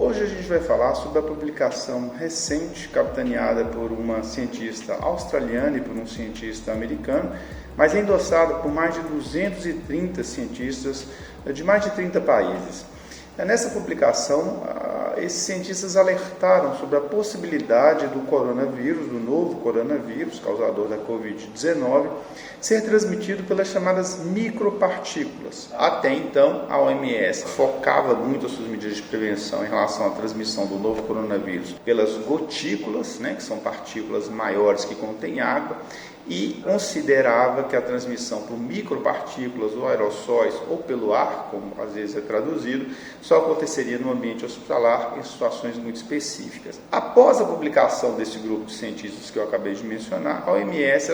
Hoje a gente vai falar sobre a publicação recente, capitaneada por uma cientista australiana e por um cientista americano, mas endossada por mais de 230 cientistas de mais de 30 países. Nessa publicação, esses cientistas alertaram sobre a possibilidade do coronavírus, do novo coronavírus, causador da Covid-19, ser transmitido pelas chamadas micropartículas. Até então, a OMS focava muito as suas medidas de prevenção em relação à transmissão do novo coronavírus pelas gotículas, que são partículas maiores que contêm água, e considerava que a transmissão por micropartículas ou aerossóis ou pelo ar, como às vezes é traduzido, só aconteceria no ambiente hospitalar em situações muito específicas. Após a publicação desse grupo de cientistas que eu acabei de mencionar, a OMS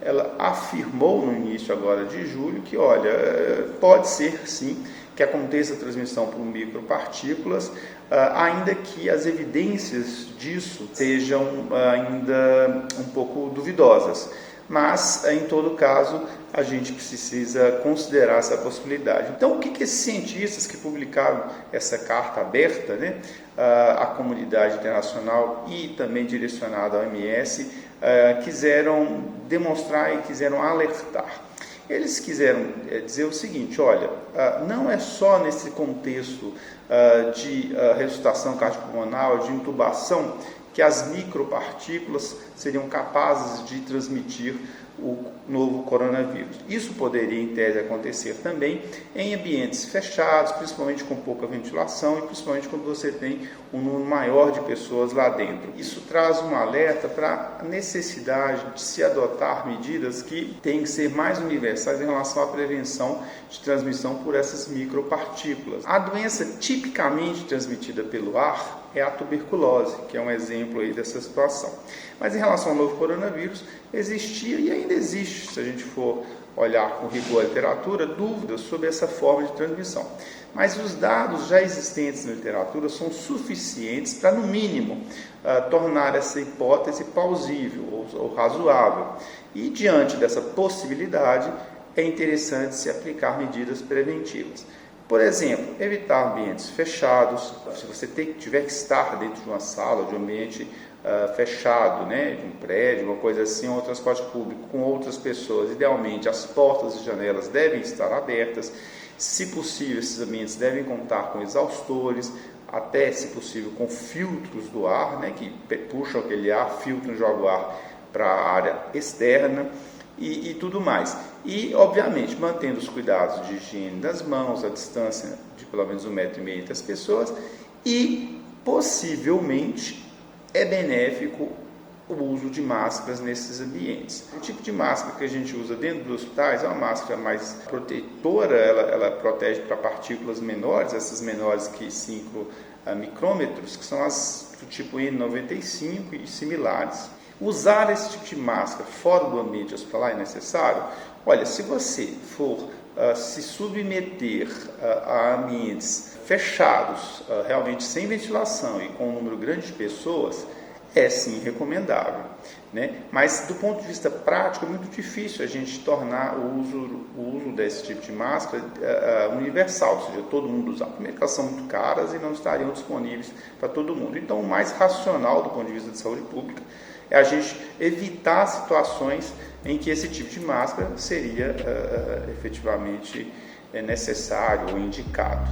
ela afirmou no início agora de julho que, pode ser sim que aconteça a transmissão por micropartículas, ainda que as evidências disso sejam ainda um pouco duvidosas. Mas, em todo caso, a gente precisa considerar essa possibilidade. Então, o que esses cientistas que publicaram essa carta aberta, à comunidade internacional e também direcionada à OMS, quiseram demonstrar e quiseram alertar? Eles quiseram dizer o seguinte: não é só nesse contexto de ressuscitação cardiopulmonar, de intubação, que as micropartículas seriam capazes de transmitir o novo coronavírus. Isso poderia, em tese, acontecer também em ambientes fechados, principalmente com pouca ventilação e principalmente quando você tem um número maior de pessoas lá dentro. Isso traz um alerta para a necessidade de se adotar medidas que têm que ser mais universais em relação à prevenção de transmissão por essas micropartículas. A doença tipicamente transmitida pelo ar é a tuberculose, que é um exemplo aí dessa situação. Mas em relação ao novo coronavírus, existia e ainda existe, se a gente for olhar com rigor a literatura, dúvidas sobre essa forma de transmissão. Mas os dados já existentes na literatura são suficientes para, no mínimo, tornar essa hipótese plausível ou razoável. E, diante dessa possibilidade, é interessante se aplicar medidas preventivas. Por exemplo, evitar ambientes fechados. Se você tiver que estar dentro de uma sala, de um ambiente fechado, de um prédio, uma coisa assim, ou transporte público com outras pessoas, idealmente as portas e janelas devem estar abertas. Se possível, esses ambientes devem contar com exaustores, até, se possível, com filtros do ar, que puxam aquele ar, filtram e jogam o ar para a área externa. E tudo mais. E, obviamente, mantendo os cuidados de higiene das mãos, a distância de pelo menos 1,5 metro entre as pessoas, e, possivelmente, é benéfico o uso de máscaras nesses ambientes. O tipo de máscara que a gente usa dentro dos hospitais é uma máscara mais protetora, ela protege para partículas menores, essas menores que 5 micrômetros, que são as do tipo N95 e similares. Usar esse tipo de máscara fora do ambiente hospitalar é necessário? Se você for se submeter a ambientes fechados, realmente sem ventilação e com um número grande de pessoas, é sim recomendável. Mas do ponto de vista prático é muito difícil a gente tornar o uso desse tipo de máscara universal, ou seja, todo mundo usar. Primeiro que elas são muito caras e não estariam disponíveis para todo mundo. Então, o mais racional do ponto de vista de saúde pública é a gente evitar situações em que esse tipo de máscara seria efetivamente necessário ou indicado.